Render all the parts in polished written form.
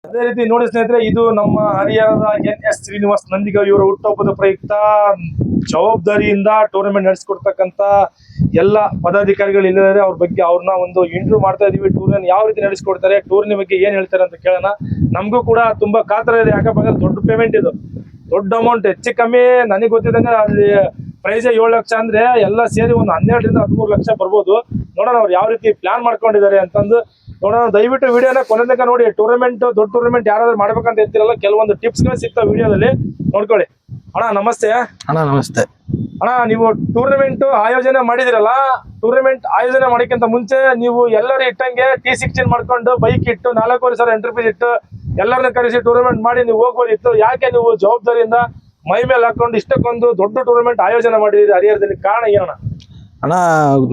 ಅದೇ ರೀತಿ ನೋಡಿ ಸ್ನೇಹಿತರೆ, ಇದು ನಮ್ಮ ಹರಿಹರದ NS ಶ್ರೀನಿವಾಸ್ ನಂದಿಗಾವಿ ಇವರ ಹುಟ್ಟುಹಬ್ಬದ ಪ್ರಯುಕ್ತ ಜವಾಬ್ದಾರಿಯಿಂದ ಟೂರ್ನಮೆಂಟ್ ನಡೆಸಿಕೊಡ್ತಕ್ಕಂತ ಎಲ್ಲ ಪದಾಧಿಕಾರಿಗಳು ಇಲ್ಲಿದ್ದಾರೆ. ಅವ್ರ ಬಗ್ಗೆ ಅವ್ರನ್ನ ಒಂದು ಇಂಟರ್ವ್ಯೂ ಮಾಡ್ತಾ ಇದೀವಿ. ಟೂರ್ನಿ ಯಾವ ರೀತಿ ನಡೆಸಿಕೊಡ್ತಾರೆ, ಟೂರ್ನಿ ಬಗ್ಗೆ ಏನ್ ಹೇಳ್ತಾರೆ ಅಂತ ಕೇಳೋಣ. ನಮಗೂ ಕೂಡ ತುಂಬಾ ಕಾತರ ಇದೆ, ಯಾಕಪ್ಪ ಅಂದ್ರೆ ದೊಡ್ಡ ಪೇಮೆಂಟ್ ಇದು, ದೊಡ್ಡ ಅಮೌಂಟ್. ಹೆಚ್ಚು ಕಮ್ಮಿ ನನಗೆ ಗೊತ್ತಿದ್ದಂಗೆ ಅಲ್ಲಿ ಪ್ರೈಸ್ 7 ಲಕ್ಷ ಅಂದ್ರೆ ಎಲ್ಲ ಸೇರಿ ಒಂದು 12 ರಿಂದ 13 ಲಕ್ಷ ಬರ್ಬೋದು. ನೋಡೋಣ ಅವ್ರು ಯಾವ ರೀತಿ ಪ್ಲಾನ್ ಮಾಡ್ಕೊಂಡಿದ್ದಾರೆ ಅಂತಂದು ನೋಡೋಣ. ದಯವಿಟ್ಟು ವಿಡಿಯೋನ ಕೊನೆ ತನಕ ನೋಡಿ. ಟೂರ್ನಮೆಂಟ್, ದೊಡ್ಡ ಟೂರ್ನಮೆಂಟ್ ಯಾರಾದ್ರೂ ಮಾಡ್ಬೇಕಂತ ಇರ್ತಿರಲ್ಲ, ಕೆಲವೊಂದು ಟಿಪ್ಸ್ ಗಳು ಸಿಗ್ತಾವ ವಿಡಿಯೋದಲ್ಲಿ, ನೋಡ್ಕೊಳ್ಳಿ. ಅಣ್ಣ ನಮಸ್ತೆ. ಅಣ್ಣ ನಮಸ್ತೆ. ಅಣ್ಣ, ನೀವು ಟೂರ್ನಮೆಂಟ್ ಆಯೋಜನೆ ಮಾಡಿದಿರಲ್ಲ, ಟೂರ್ನಮೆಂಟ್ ಆಯೋಜನೆ ಮಾಡೋಕ್ಕಿಂತ ಮುಂಚೆ ನೀವು ಎಲ್ಲರೂ ಇಟ್ಟಂಗೆ T16 ಮಾಡ್ಕೊಂಡು ಬೈಕ್ ಇಟ್ಟು 4,500 ಎಂಟ್ರಿ ಫೀಸ್ ಇಟ್ಟು ಎಲ್ಲರನ್ನ ಕರೆಸಿ ಟೂರ್ನಮೆಂಟ್ ಮಾಡಿ ನೀವು ಹೋಗ್ಬೋದಿತ್ತು. ಯಾಕೆ ನೀವು ಜವಾಬ್ದಾರಿಯಿಂದ ಮೈ ಮೇಲೆ ಹಾಕೊಂಡು ಇಷ್ಟಕ್ಕೊಂದು ದೊಡ್ಡ ಟೂರ್ನಮೆಂಟ್ ಆಯೋಜನೆ ಮಾಡಿದಿರಿ ಹರಿಹರದಲ್ಲಿ? ಕಾರಣ ಏನಣ್ಣ? ಅಣ್ಣ,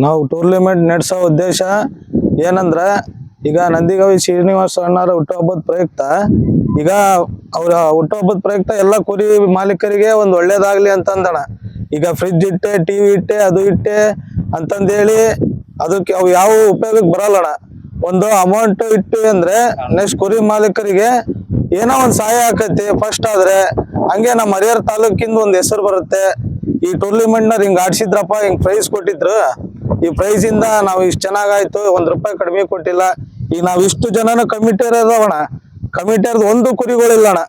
ನಾವು ಟೂರ್ನಮೆಂಟ್ ನಡೆಸೋ ಉದ್ದೇಶ ಏನಂದ್ರೆ, ಈಗ ನಂದಿಗಾವಿ ಶ್ರೀನಿವಾಸ ಅಣ್ಣರ ಹುಟ್ಟುಹಬ್ಬದ ಪ್ರಯುಕ್ತ, ಈಗ ಅವ್ರ ಹುಟ್ಟುಹಬ್ಬದ ಪ್ರಯುಕ್ತ ಎಲ್ಲ ಕುರಿ ಮಾಲೀಕರಿಗೆ ಒಂದು ಒಳ್ಳೇದಾಗ್ಲಿ ಅಂತಂದಣ. ಈಗ ಫ್ರಿಜ್ ಇಟ್ಟೆ, TV ಇಟ್ಟೆ, ಅದು ಇಟ್ಟೆ ಅಂತಂದೇಳಿ ಅದಕ್ಕೆ ಅವು ಯಾವ ಉಪಯೋಗಕ್ಕೆ ಬರಲ್ಲಣ್ಣ. ಒಂದು ಅಮೌಂಟ್ ಇಟ್ಟು ಅಂದ್ರೆ ನೆಕ್ಸ್ಟ್ ಕುರಿ ಮಾಲೀಕರಿಗೆ ಏನೋ ಒಂದು ಸಹಾಯ ಆಕತಿ. ಫಸ್ಟ್ ಆದ್ರೆ ಹಂಗೆ ನಮ್ಮ ಹರಿಹರ ತಾಲೂಕಿಂದ ಒಂದು ಹೆಸರು ಬರುತ್ತೆ. ಈ ಟೂರ್ನಿಮೆಂಟ್ ನ ಹಿಂಗ್ ಆಡ್ಸಿದ್ರಪ್ಪ, ಹಿಂಗ್ ಪ್ರೈಸ್ ಕೊಟ್ಟಿದ್ರು, ಈ ಪ್ರೈಸ್ ಇಂದ ನಾವು ಇಷ್ಟು ಚೆನ್ನಾಗಾಯ್ತು, ₹1 ಕಡಿಮೆ ಕೊಟ್ಟಿಲ್ಲ. ಈಗ ನಾವ್ ಇಷ್ಟು ಜನನ ಕಮಿಟಿಯರ್ ಅದಾವಣ, ಕಮಿಟಿಯರ್ದು ಒಂದು ಕುರಿಗಳಿಲ್ಲಣ್ಣ.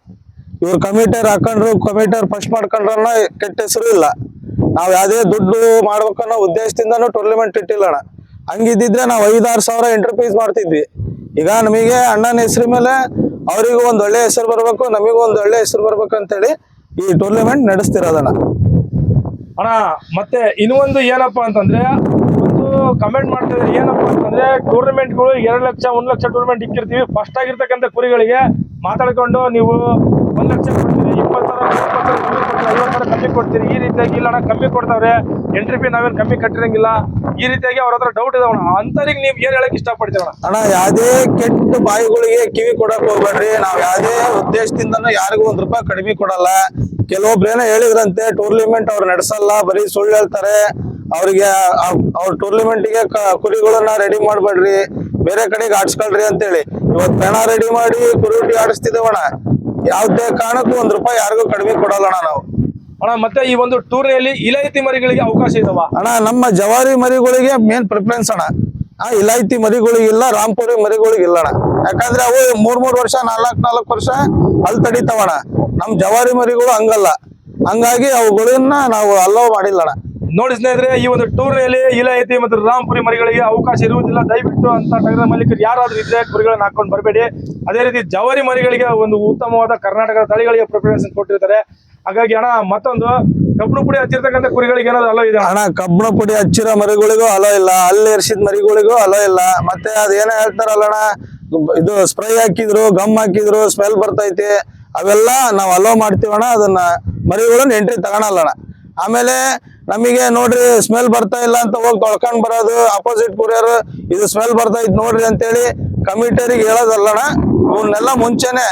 ಇವ್ರು ಕಮಿಟಿಯರ್ ಹಾಕೊಂಡ್ರು, ಕಮಿಟಿಯರ್ ಫಸ್ಟ್ ಮಾಡ್ಕೊಂಡ್ರನ್ನ ಕೆಟ್ಟ ಹೆಸರು ಇಲ್ಲ. ನಾವ್ ಯಾವ್ದೇ ದುಡ್ಡು ಮಾಡ್ಬೇಕನ್ನೋ ಉದ್ದೇಶದಿಂದನೂ ಟೂರ್ನಿಮೆಂಟ್ ಇಟ್ಟಿಲ್ಲಣ್ಣ. ಹಂಗಿದ್ದಿದ್ರೆ ನಾವು 5-6 ಸಾವಿರ ಎಂಟ್ರಿ ಫೀಸ್ ಮಾಡ್ತಿದ್ವಿ. ಈಗ ನಮಗೆ ಅಣ್ಣನ ಹೆಸರು ಮೇಲೆ ಅವರಿಗೂ ಒಂದ್ ಒಳ್ಳೆ ಹೆಸರು ಬರ್ಬೇಕು, ನಮಗೂ ಒಂದ್ ಒಳ್ಳೆ ಹೆಸರು ಬರ್ಬೇಕಂತೇಳಿ ಈ ಟೂರ್ನಿಮೆಂಟ್ ನಡೆಸ್ತಿರೋದಣ್ಣ. ಅಣ್ಣ, ಮತ್ತೆ ಇನ್ನೊಂದು ಏನಪ್ಪಾ ಅಂತಂದ್ರೆ, ಒಂದು ಕಮೆಂಟ್ ಮಾಡ್ತಾ ಇದ್ರೆ ಏನಪ್ಪಾ ಅಂತಂದ್ರೆ, ಟೂರ್ನಮೆಂಟ್ಗಳು 2 ಲಕ್ಷ 1 ಲಕ್ಷ ಟೂರ್ನಮೆಂಟ್ ಇಕ್ಕಿರ್ತೀವಿ. ಫಸ್ಟ್ ಆಗಿರ್ತಕ್ಕಂಥ ಕುರಿಗಳಿಗೆ ಮಾತಾಡ್ಕೊಂಡು ನೀವು 1 ಲಕ್ಷ ಕೊಡ್ತೀರಿ, 20,000 ಕಮ್ಮಿ ಕೊಡ್ತೀರಿ. ಈ ರೀತಿಯಾಗಿ ಇಲ್ಲ ಅಣ್ಣ, ಕಮ್ಮಿ ಕೊಡ್ತಾವ್ರೆ, ಎಂಟ್ರಿ ಫೀ ನಾವೇನ್ ಕಮ್ಮಿ ಕಟ್ಟಿರಂಗಿಲ್ಲ, ಈ ರೀತಿಯಾಗಿ ಅವ್ರ ಹತ್ರ ಡೌಟ್ ಇದಾವಣ. ಅಂತರಿಗೆ ನೀವ್ ಏನ್ ಹೇಳಕ್ ಇಷ್ಟಪಡ್ತೀವಣ್ಣ? ಅಣ್ಣ, ಯಾವ್ದೇ ಕೆಟ್ಟ ಬಾಯಿಗಳಿಗೆ ಕಿವಿ ಕೊಡಕ್ ಹೋಗ್ಬೇಡ್ರಿ. ನಾವ್ ಯಾವ್ದೇ ಉದ್ದೇಶದಿಂದನೂ ಯಾರಿಗೂ ₹1 ಕಡಿಮೆ ಕೊಡಲ್ಲ. ಕೆಲವೊಬ್ರೇನೋ ಹೇಳಿದ್ರಂತೆ ಟೂರ್ನಿಮೆಂಟ್ ಅವ್ರು ನಡೆಸಲ್ಲ, ಬರೀ ಸುಳ್ಳು ಹೇಳ್ತಾರೆ. ಅವ್ರಿಗೆ ಅವ್ರ ಟೂರ್ನಿಮೆಂಟ್ಗೆ ಕುರಿಗಳನ್ನ ರೆಡಿ ಮಾಡ್ಬೇಡ್ರಿ, ಬೇರೆ ಕಡೆಗೆ ಆಡ್ಸ್ಕೊಳ್ರಿ ಅಂತೇಳಿ ಇವತ್ತು ಪೆಣ ರೆಡಿ ಮಾಡಿ ಕುರಿ ಆಡಿಸ್ತಿದ್ದೇವಣ್ಣ. ಯಾವ್ದೇ ಕಾರಣಕ್ಕೂ ₹1 ಯಾರಿಗೂ ಕಡಿಮೆ ಕೊಡಲ್ಲಣ್ಣ ನಾವು. ಅಣ್ಣ, ಮತ್ತೆ ಈ ಒಂದು ಟೂರ್ನಿಯಲ್ಲಿ ಇಲಾಯ್ತಿ ಮರಿಗಳಿಗೆ ಅವಕಾಶ ಇದಾವ? ಅಣ್ಣ, ನಮ್ಮ ಜವಾರಿ ಮರಿಗಳಿಗೆ ಮೇನ್ ಪ್ರಿಫರೆನ್ಸ್ ಅಣ್ಣ. ಇಲಾಯ್ತಿ ಮರಿಗಳಿಗಿಲ್ಲ, ರಾಂಪುರಿ ಮರಿಗಳಿಗಿಲ್ಲ ಅಣ್ಣ. ಯಾಕಂದ್ರೆ ಅವು 3 ವರ್ಷ 4 ವರ್ಷ ಅಲ್ಲಿ ತಡಿತಾವಣ್ಣ. ನಮ್ ಜವಾರಿ ಮರಿಗಳು ಹಂಗಲ್ಲ, ಹಂಗಾಗಿ ಅವುಗಳನ್ನ ನಾವು ಅಲೋ ಮಾಡಿಲ್ಲಣ್ಣ. ನೋಡಿ ಸ್ನೇಹಿತರೆ, ಈ ಒಂದು ಟೂರ್ನಿಯಲ್ಲಿ ಇಲಾಯ್ತಿ ಮತ್ತು ರಾಂಪುರಿ ಮರಿಗಳಿಗೆ ಅವಕಾಶ ಇರುವುದಿಲ್ಲ. ದಯವಿಟ್ಟು ಅಂತ ಟಗರ ಮಾಲೀಕರು ಯಾರಾದ್ರೂ ಇದ್ರೆ ಕುರಿಗಳನ್ನ ಹಾಕೊಂಡು ಬರಬೇಡಿ. ಅದೇ ರೀತಿ ಜವಾರಿ ಮರಿಗಳಿಗೆ ಒಂದು ಉತ್ತಮವಾದ ಕರ್ನಾಟಕದ ತಳಿಗಳಿಗೆ ಪ್ರಿಫರೆನ್ಸ್ ಕೊಟ್ಟಿರ್ತಾರೆ. ಹಾಗಾಗಿ ಅಣ್ಣ, ಮತ್ತೊಂದು ಕಬ್ಬಣ ಪುಡಿ ಹಚ್ಚಿರ್ತಕ್ಕಂಥ ಕುರಿಗಳಿಗೆ ಏನಾದ್ರು ಅಲೋ ಇದೆ ಅಣ್ಣ? ಕಬ್ಬಣ ಪುಡಿ ಹಚ್ಚಿರೋ ಮರಿಗಳಿಗೂ ಅಲೋ ಇಲ್ಲ, ಅಲ್ಲಿ ಎರ್ಸಿದ ಮರಿಗಳಿಗೂ ಅಲೋ ಇಲ್ಲ. ಮತ್ತೆ ಅದೇನೋ ಹೇಳ್ತಾರಲ್ಲಣ್ಣ, ಇದು ಸ್ಪ್ರೇ ಹಾಕಿದ್ರು, ಗಮ್ ಹಾಕಿದ್ರು, ಸ್ಮೆಲ್ ಬರ್ತೈತಿ, ಅವೆಲ್ಲ ನಾವು ಅಲೋ ಮಾಡ್ತೀವಣ್ಣ. ಅದನ್ನ ಮರಿಗಳನ್ನ ಎಂಟ್ರಿ ತಗೊಳಲ್ಲಣ್ಣ. ಆಮೇಲೆ ನಮಗೆ ನೋಡ್ರಿ ಸ್ಮೆಲ್ ಬರ್ತಾ ಇಲ್ಲ ಅಂತ ಹೋಗಿ ತೊಳ್ಕೊಂಡ್ ಬರೋದು, ಅಪೋಸಿಟ್ ಕುರಿಯರು ಇದು ಸ್ಮೆಲ್ ಬರ್ತೈತಿ ನೋಡ್ರಿ ಅಂತೇಳಿ ಕಮಿಟಿಯರಿಗೆ ಹೇಳೋದಲ್ಲಣ್ಣ. ಇವನ್ನೆಲ್ಲ ಮುಂಚೆನೆ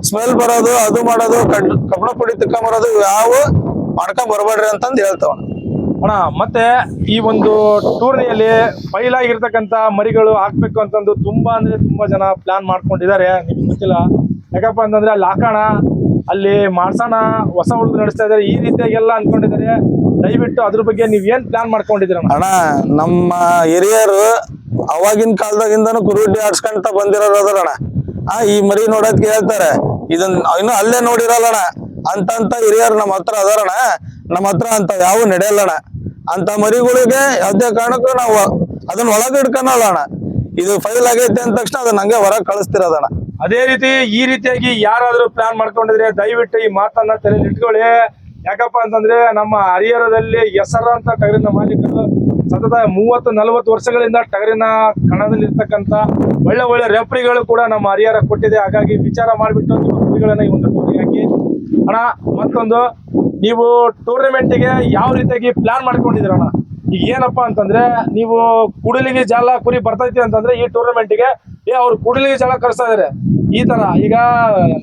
ಸ್ಮೆಲ್ ಬರೋದು, ಅದು ಮಾಡೋದು, ಕಬ್ಬಣ ಪುಡಿ ತಿಕ್ಕೊಂಬರೋದು ಯಾವ ಮಾಡ್ಕೊಂಡ್ ಬರ್ಬೇಡ್ರಿ ಅಂತಂದು ಹೇಳ್ತಾವಣ್ಣ. ಅಣ್ಣ, ಮತ್ತೆ ಈ ಒಂದು ಟೂರ್ನಿಯಲ್ಲಿ ಫೈಲ್ ಆಗಿರ್ತಕ್ಕಂಥ ಮರಿಗಳು ಹಾಕ್ಬೇಕು ಅಂತಂದು ತುಂಬಾ ಜನ ಪ್ಲಾನ್ ಮಾಡ್ಕೊಂಡಿದ್ದಾರೆ. ನಿಮ್ಗೆ ಗೊತ್ತಿಲ್ಲ, ಯಾಕಪ್ಪ ಅಂತಂದ್ರೆ ಅಲ್ಲಿ ಹಾಕೋಣ, ಅಲ್ಲಿ ಮಾಡ್ಸೋಣ, ಹೊಸ ಹುಡುಗರು ನಡೆಸ್ತಾ ಇದಾರೆ, ಈ ರೀತಿಯಾಗೆಲ್ಲ ಅನ್ಕೊಂಡಿದ್ದಾರೆ. ದಯವಿಟ್ಟು ಅದ್ರ ಬಗ್ಗೆ ನೀವ್ ಏನ್ ಪ್ಲಾನ್ ಮಾಡ್ಕೊಂಡಿದ್ದೀರ? ಅಣ್ಣ, ನಮ್ಮ ಹಿರಿಯರು ಅವಾಗಿನ ಕಾಲದಾಗಿಂದನೂ ಕುರುಟಿ ಆಡ್ಸ್ಕೊಂತ ಬಂದಿರೋರು ಅದರಣ್ಣ. ಈ ಮರಿ ನೋಡೋದ್ಗೆ ಹೇಳ್ತಾರೆ, ಇದನ್ನ ಇನ್ನು ಅಲ್ಲೇ ನೋಡಿರಲ್ಲಣ್ಣ ಅಂತ ಹಿರಿಯರು ನಮ್ಮ ಹತ್ರ ಅದಾರಣ್ಣ. ನಮ್ಮ ಹತ್ರ ಅಂತ ಯಾವ ನಡೆಯಲ್ಲಣ್ಣ. ಅಂತ ಮರಿಗಳಿಗೆ ಯಾವ್ದೇ ಕಾರಣಕ್ಕೂ ನಾವು ಅದನ್ನ ಒಳಗೆ ಇಟ್ಕೊಳಲ್ಲಣ್ಣ. ಇದು ಫೈಲ್ ಆಗೈತೆ ಅಂದ ತಕ್ಷಣ ಅದನ್ನ ಹಂಗೆ ಹೊರಗೆ ಕಳಿಸ್ತಿರೋದಣ್ಣ. ಅದೇ ರೀತಿ ಈ ರೀತಿಯಾಗಿ ಯಾರಾದ್ರೂ ಪ್ಲಾನ್ ಮಾಡ್ಕೊಂಡಿದ್ರೆ ದಯವಿಟ್ಟು ಈ ಮಾತನ್ನ ತಲೆಯಲ್ಲಿ ಇಟ್ಕೊಳ್ಳಿ. ಯಾಕಪ್ಪ ಅಂತಂದ್ರೆ ನಮ್ಮ ಹರಿಹರದಲ್ಲಿ ಹೆಸರಾಂತ ಟಗರಿನ ಮಾಲೀಕರು ಸತತ 30-40 ವರ್ಷಗಳಿಂದ ಟಗರಿನ ಕಣದಲ್ಲಿ ಇರ್ತಕ್ಕಂಥ ಒಳ್ಳೆ ರೆಫ್ರಿಗಳು ಕೂಡ ನಮ್ಮ ಹರಿಹರ ಕೊಟ್ಟಿದೆ. ಹಾಗಾಗಿ ವಿಚಾರ ಮಾಡಿಬಿಟ್ಟು ನಿಮ್ಮ ಕುರಿಗಳನ್ನ ಈ ಒಂದು ಟೂರ್ನಿಗೆ ಹಾಕಿ. ಅಣ್ಣ, ಮತ್ತೊಂದು, ನೀವು ಟೂರ್ನಮೆಂಟ್ಗೆ ಯಾವ ರೀತಿಯಾಗಿ ಪ್ಲಾನ್ ಮಾಡ್ಕೊಂಡಿದ್ದೀರಣ್ಣ? ಈಗ ಏನಪ್ಪಾ ಅಂತಂದ್ರೆ, ನೀವು ಕುಡಲಿಗೆ ಜಾಲ ಕುರಿ ಬರ್ತೈತಿ ಅಂತಂದ್ರೆ ಈ ಟೂರ್ನಮೆಂಟ್ಗೆ ಅವ್ರು ಕುಡಲಿಗೆ ಜಾಲ ಕಳಿಸ್ತಾ ಇದಾರೆ. ಈ ತರ ಈಗ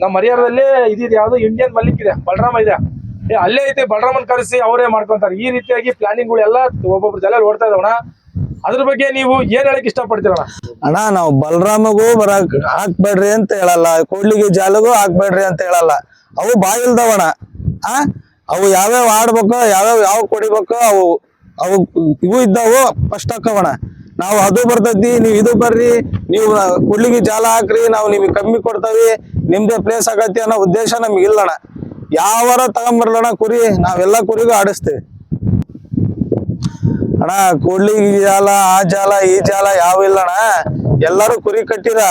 ನಮ್ಮ ಹರಿಹರದಲ್ಲಿ ಇದಿದೆ, ಯಾವ್ದು ಇಂಡಿಯನ್ ಮಲ್ಲಿಕ್ ಇದೆ, ಬಲರಾಮ ಇದೆ, ಅಲ್ಲೇ ಐತಿ, ಬಲರಾಮನ್ ಕರೆಸಿ ಅವರೇ ಮಾಡ್ಕೊಂತಾರೆ. ಈ ರೀತಿಯಾಗಿ ಪ್ಲಾನಿಂಗ್ಗಳು ಎಲ್ಲ ಒಬ್ಬೊಬ್ರು ಜಲ ಓಡ್ತಾ ಇದಾವಣ. ಅದ್ರ ಬಗ್ಗೆ ನೀವು ಏನ್ ಹೇಳಕ್ ಇಷ್ಟಪಡ್ತೀರಣ್ಣ? ಅಣ್ಣ ನಾವು ಬಲರಾಮಗೂ ಬರಕ್ ಹಾಕ್ಬೇಡ್ರಿ ಅಂತ ಹೇಳಲ್ಲ, ಕೂಡ್ಲಿಗಿ ಜಾಲಗೂ ಹಾಕ್ಬೇಡ್ರಿ ಅಂತ ಹೇಳಲ್ಲ. ಅವು ಬಾಯಿಲ್ದವಣ. ಅವು ಯಾವ್ಯಾವ ಆಡ್ಬೇಕು, ಯಾವ ಕುಡಿಬೇಕು, ಅವು ಇವು ಇದ್ದಾವು ಫಸ್ಟ್ ಹಾಕವಣ. ನಾವು ಅದು ಬರ್ತೈತಿ, ನೀವು ಇದು ಬರ್ರಿ, ನೀವು ಕೂಡ್ಲಿಗಿ ಜಾಲ ಹಾಕ್ರಿ, ನಾವು ನಿಮಗೆ ಕಮ್ಮಿ ಕೊಡ್ತಾವಿ, ನಿಮ್ದೇ ಪ್ಲೇಸ್ ಆಗತ್ತಿ ಅನ್ನೋ ಉದ್ದೇಶ ನಮ್ಗೆ ಇಲ್ಲಣ್ಣ. ಯಾವಾರ ತಗೊಂಬರ್ಲಣ್ಣ ಕುರಿ, ನಾವೆಲ್ಲ ಕುರಿಗೂ ಆಡಿಸ್ತೀವಿ ಅಣ್ಣ. ಕೂಡ್ಲಿಗಿ ಜಾಲ, ಆ ಜಾಲ, ಈ ಜಾಲ ಯಾವ ಇಲ್ಲಣ್ಣ. ಎಲ್ಲಾರು ಕುರಿ ಕಟ್ಟಿರ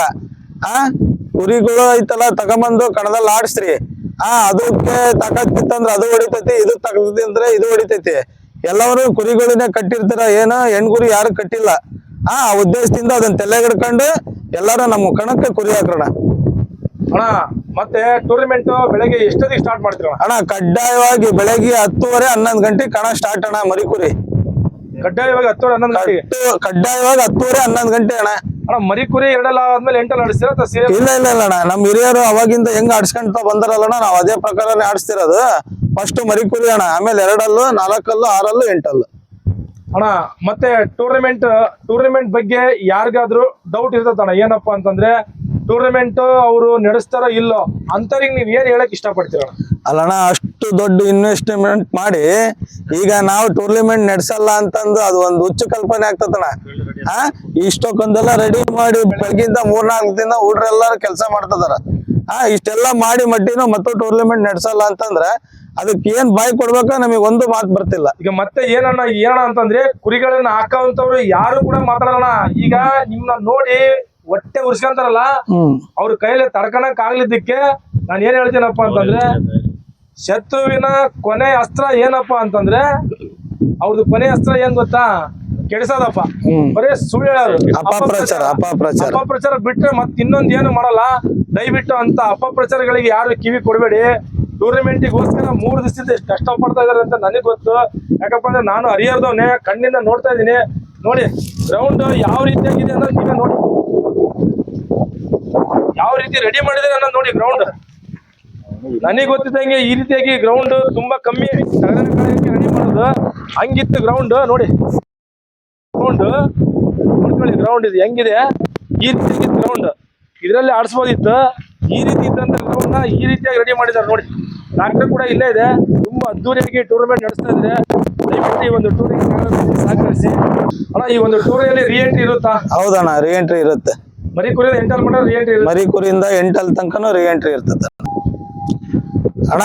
ಕುರಿಗಳು ಐತಲ್ಲ ತಗೊಂಬಂದು ಕಣದಲ್ಲಿ ಆಡಿಸ್ರಿ. ಅದಕ್ಕೆ ತಾಕತ್ತಿತ್ತಂದ್ರ ಅದು ಹೊಡಿತೈತಿ, ಇದು ತಾಕತ್ತಿ ಅಂದ್ರೆ ಇದು ಹೊಡಿತೈತಿ. ಎಲ್ಲವರು ಕುರಿಗಳಿನೇ ಕಟ್ಟಿರ್ತಾರ, ಏನು ಹೆಣ್ಗುರಿ ಯಾರು ಕಟ್ಟಿಲ್ಲ. ಆ ಉದ್ದೇಶದಿಂದ ಅದನ್ನ ತಲೆಗಿಡ್ಕೊಂಡು ಎಲ್ಲಾರು ನಮ್ಮ ಕಣಕ್ಕೆ ಕುರಿ ಹಾಕ್ರಣ. ಅಣ್ಣ ಮತ್ತೆ ಟೂರ್ನಮೆಂಟ್ ಬೆಳಗ್ಗೆ ಎಷ್ಟೊತ್ತಿಗೆ ಸ್ಟಾರ್ಟ್ ಮಾಡ್ತೀರ ಅಣ್ಣ? ಕಡ್ಡಾಯವಾಗಿ ಬೆಳಗ್ಗೆ 10:30 11 ಗಂಟೆ ಕಣ ಸ್ಟಾರ್ಟ್ ಅಣ್ಣ. ಮರಿಕುರಿ ಕಡ್ಡಾಯವಾಗಿ 10:30 11 ಗಂಟೆಗೆ? ಕಡ್ಡಾಯವಾಗಿ 10:30 11 ಗಂಟೆ ಅಣ್ಣ. ಅಣ್ಣ ಮರಿಕುರಿ ಎರಡೆಲ್ಲ ಆದ್ಮೇಲೆ 8 ಆಡಿಸ್ತೀರಾ? ಇಲ್ಲ ಅಣ್ಣ, ನಮ್ ಹಿರಿಯರು ಅವಾಗಿಂದ ಹೆಂಗ್ ಆಡ್ಸ್ಕೊಂತ ಬಂದಾರಲ್ಲಣ್ಣ, ನಾವ್ ಅದೇ ಪ್ರಕಾರನೇ ಆಡಿಸ್ತಿರೋದು. ಫಸ್ಟ್ ಮರಿಕುರಿ ಅಣ್ಣ, ಆಮೇಲೆ 2 ಅಲ್ಲು 4 ಅಲ್ಲು 6 ಅಲ್ಲು 8 ಅಲ್ಲು ಅಣ್ಣ. ಮತ್ತೆ ಟೂರ್ನಮೆಂಟ್ ಬಗ್ಗೆ ಯಾರಿಗಾದ್ರೂ ಡೌಟ್ ಇರ್ತದಣ್ಣ, ಏನಪ್ಪಾ ಅಂತಂದ್ರೆ ಟೂರ್ನಮೆಂಟ್ ಅವರು ನಡೆಸ್ತಾರೋ ಇಲ್ಲೋ ಅಂತವ್ರಿಗೆ ನೀವ್ ಏನ್ ಹೇಳಕ್ ಇಷ್ಟಪಡ್ತೀರ? ಅಲ್ಲಣ್ಣ, ಅಷ್ಟು ದೊಡ್ಡ ಇನ್ವೆಸ್ಟ್ಮೆಂಟ್ ಮಾಡಿ ಈಗ ನಾವು ಟೂರ್ನಮೆಂಟ್ ನಡೆಸಲ್ಲ ಅಂತಂದು ಅದು ಒಂದು ಹುಚ್ಚು ಕಲ್ಪನೆ ಆಗ್ತದಣ್ಣ. ಇಷ್ಟಕ್ಕೊಂದೆಲ್ಲ ರೆಡಿ ಮಾಡಿ ಬೆಳಗಿಂದ 3-4 ದಿನ ಹುಡ್ರೆಲ್ಲಾರು ಕೆಲಸ ಮಾಡ್ತದಾರ. ಇಷ್ಟೆಲ್ಲ ಮಾಡಿ ಮಟ್ಟಿನೂ ಮತ್ತು ಟೂರ್ನಮೆಂಟ್ ನಡೆಸಲ್ಲ ಅಂತಂದ್ರೆ ಅದಕ್ಕೆ ಏನ್ ಬಾಯಿ ಕೊಡ್ಬೇಕ ನಮಗೆ ಒಂದು ಮಾತು ಬರ್ತಿಲ್ಲ. ಈಗ ಮತ್ತೆ ಏನಣ್ಣ ಅಂತಂದ್ರೆ ಕುರಿಗಳನ್ನ ಹಾಕೋಂತವ್ರು ಯಾರು ಕೂಡ ಮಾತಾಡೋಣ. ಈಗ ನಿಮ್ನ ನೋಡಿ ಹೊಟ್ಟೆ ಉರ್ಸ್ಕೊಂತಾರಲ್ಲ, ಅವ್ರ ಕೈಯಲ್ಲಿ ತಡ್ಕಣಕ್ ಆಗ್ಲಿದ್ದಕ್ಕೆ ನಾನು ಏನ್ ಹೇಳ್ತೀನಪ್ಪ ಅಂತಂದ್ರೆ, ಶತ್ರುವಿನ ಕೊನೆ ಅಸ್ತ್ರ ಏನಪ್ಪಾ ಅಂತಂದ್ರೆ ಅವ್ರದ್ದು ಕೊನೆ ಅಸ್ತ್ರ ಏನ್ ಗೊತ್ತಾ? ಕೆಡಿಸೋದಪ್ಪ. ಬರೀ ಸುಳ್ಳು ಹೇಳೋರು, ಅಪಪ್ರಚಾರ ಬಿಟ್ರೆ ಮತ್ ಇನ್ನೊಂದ್ ಏನು ಮಾಡಲ್ಲ. ದಯವಿಟ್ಟು ಅಂತ ಅಪಪ್ರಚಾರಗಳಿಗೆ ಯಾರು ಕಿವಿ ಕೊಡ್ಬೇಡಿ. ಟೂರ್ನಮೆಂಟಿಗೋಸ್ಕರ 3 ದಿವಸದಿಂದ ಎಷ್ಟು ಕಷ್ಟಪಡ್ತಾ ಇದಾರೆ ಅಂತ ನನಗೆ ಗೊತ್ತು. ಯಾಕಪ್ಪ ಅಂದ್ರೆ ನಾನು ಹರಿಹರದವನೇ, ಕಣ್ಣಿಂದ ನೋಡ್ತಾ ಇದ್ದೀನಿ. ನೋಡಿ ಗ್ರೌಂಡ್ ಯಾವ ರೀತಿಯಾಗಿದೆ ಅನ್ನೋದು ನೀವೇ ನೋಡಿ, ಯಾವ ರೀತಿ ರೆಡಿ ಮಾಡಿದ್ರೆ ಅನ್ನೋದು ನೋಡಿ. ಗ್ರೌಂಡ್ ನನಗೆ ಗೊತ್ತಿದ್ದಂಗೆ ಈ ರೀತಿಯಾಗಿ ಗ್ರೌಂಡ್ ತುಂಬಾ ಕಮ್ಮಿ ರೆಡಿ ಮಾಡೋದು. ಹಂಗಿತ್ತು ಗ್ರೌಂಡ್ ನೋಡಿ. ನೋಡ್ಕೊಳ್ಳಿ ಗ್ರೌಂಡ್ ಇದು ಹೆಂಗಿದೆ. ಈ ರೀತಿ ಗ್ರೌಂಡ್ ಇದರಲ್ಲಿ ಆಡಿಸ್ಬೋದಿತ್ತು. ಈ ರೀತಿ ಇದ್ದಂತ ಗ್ರೌಂಡ್ ನ ಈ ರೀತಿಯಾಗಿ ರೆಡಿ ಮಾಡಿದ್ದಾರೆ ನೋಡಿ. ಡಾಕ್ಟರ್ ಕೂಡ ಇಲ್ಲೇ ಇದೆ. ತುಂಬಾ ಅದ್ದೂರಿಯಾಗಿ ಟೂರ್ನಮೆಂಟ್ ನಡೆಸ್ತಾ ಇದ್ದಾರೆ. ದಯವಿಟ್ಟು ಈ ಒಂದು ಟೂರಿಗೆ ಸಹಕರಿಸಿ ಅಣ್ಣ. ಈ ಒಂದು ಟೂರಲ್ಲಿ ರಿ-ಎಂಟ್ರಿ ಇರುತ್ತಾ? ಹೌದಣ್ಣ, ರಿ-ಎಂಟ್ರಿ ಇರುತ್ತೆ. ಮರಿಕುರಿಯಿಂದ 8 ಮಟ್ಟ ರಿ-ಎಂಟ್ರಿ ಇರುತ್ತೆ. ಮರಿಕುರಿಯಿಂದ 8 ತನಕನೂ ರಿ-ಎಂಟ್ರಿ ಇರ್ತದೆ ಅಣ್ಣ.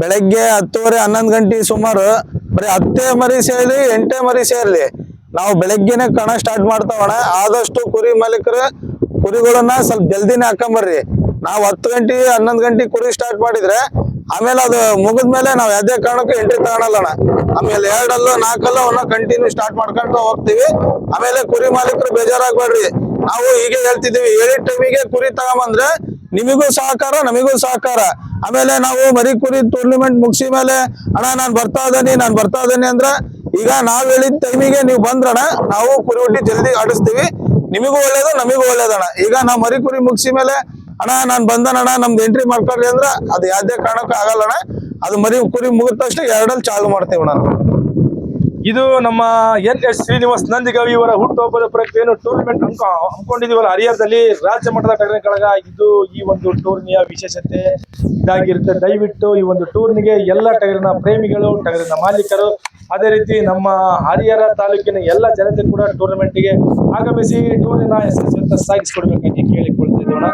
ಬೆಳಗ್ಗೆ 10:30 11 ಗಂಟೆ ಸುಮಾರು ಬರೀ 10 ಮರಿ ಸೇರ್ಲಿ 8 ಮರಿ ಸೇರ್ಲಿ ನಾವು ಬೆಳಗ್ಗೆನೆ ಕಣ ಸ್ಟಾರ್ಟ್ ಮಾಡ್ತಾವಣ್ಣ. ಆದಷ್ಟು ಕುರಿ ಮಾಲೀಕರು ಕುರಿಗಳನ್ನ ಸ್ವಲ್ಪ ಜಲ್ದಿನೇ ಹಾಕೊಂಬರ್ರಿ. ನಾವು 10 ಗಂಟೆ 11 ಗಂಟೆ ಕುರಿ ಸ್ಟಾರ್ಟ್ ಮಾಡಿದ್ರೆ ಆಮೇಲೆ ಅದು ಮುಗಿದ್ಮೇಲೆ ನಾವು ಯಾವುದೇ ಕಾರಣಕ್ಕೂ ಎಂಟ್ರಿ ತಗೊಳಲ್ಲಣ್ಣ. ಆಮೇಲೆ 2 ಅಲ್ಲು 4 ಅಲ್ಲು ಅವನ್ನ ಕಂಟಿನ್ಯೂ ಸ್ಟಾರ್ಟ್ ಮಾಡ್ಕೊಂಡು ಹೋಗ್ತೀವಿ. ಆಮೇಲೆ ಕುರಿ ಮಾಲೀಕರು ಬೇಜಾರಾಗ್ಬೇಡ್ರಿ. ನಾವು ಹೀಗೆ ಹೇಳ್ತಿದೀವಿ, ಹೇಳಿದ ಟೈಮಿಗೆ ಕುರಿ ತಗೊಂಬಂದ್ರೆ ನಿಮಗೂ ಸಹಕಾರ ನಮಗೂ ಸಹಕಾರ. ಆಮೇಲೆ ನಾವು ಮರಿ ಕುರಿ ಟೂರ್ನಿಮೆಂಟ್ ಮುಗಿಸಿ ಮೇಲೆ ಅಣ್ಣ ನಾನು ಬರ್ತಾ ಇದ್ದೀನಿ ಅಂದ್ರೆ ಈಗ ನಾವ್ ಹೇಳಿದ ಟೈಮಿಗೆ ನೀವು ಬಂದ್ರಣ್ಣ, ನಾವು ಕುರಿ ಹುಟ್ಟಿ ಜಲ್ದಿ ಆಡಿಸ್ತೀವಿ. ನಿಮಗೂ ಒಳ್ಳೇದು ನಮಗೂ ಒಳ್ಳೇದಣ್ಣ. ಈಗ ನಾವು ಮರಿ ಕುರಿ ಮುಗಿಸಿ ಮೇಲೆ ಅಣ್ಣ ನಾನು ಬಂದನಣ್ಣ ನಮ್ದು ಎಂಟ್ರಿ ಮಾಡ್ಕೊಳ್ರಿ ಅಂದ್ರೆ ಅದು ಯಾವುದೇ ಕಾರಣಕ್ಕೂ ಆಗಲ್ಲಣ್ಣ. ಅದು ಮರಿ ಕುರಿ ಮುಗಿದ ತಕ್ಷಣ 2 ಅಲ್ಲಿ ಚಾಲು ಮಾಡ್ತೀವಿ ನಾನು. ಇದು ನಮ್ಮ NS ಶ್ರೀನಿವಾಸ್ ನಂದಿಗಾವಿ ಇವರ ಹುಟ್ಟುಹಬ್ಬದ ಪ್ರಯುಕ್ತ ಏನು ಟೂರ್ನಮೆಂಟ್ ಹಮ್ಮಿಕೊಂಡಿದೀವಲ್ಲ ಹರಿಹರದಲ್ಲಿ, ರಾಜ್ಯ ಮಟ್ಟದ ಟಗರಿನ ಕಳಗ. ಇದು ಈ ಒಂದು ಟೂರ್ನಿಯ ವಿಶೇಷತೆ ಇದಾಗಿರುತ್ತೆ. ದಯವಿಟ್ಟು ಈ ಒಂದು ಟೂರ್ನಿಗೆ ಎಲ್ಲ ಟಗರಿನ ಪ್ರೇಮಿಗಳು, ಟಗರಿನ ಮಾಲೀಕರು, ಅದೇ ರೀತಿ ನಮ್ಮ ಹರಿಹರ ತಾಲೂಕಿನ ಎಲ್ಲ ಜನತೆ ಕೂಡ ಟೂರ್ನಮೆಂಟ್ಗೆ ಆಗಮಿಸಿ ಟೂರ್ನಿನ ಯಶಸ್ವಿಯನ್ನು ಸಾಗಿಸಿಕೊಡ್ಬೇಕಂತ ಕೇಳಿಕೊಳ್ತಿದ್ದೇವೆ.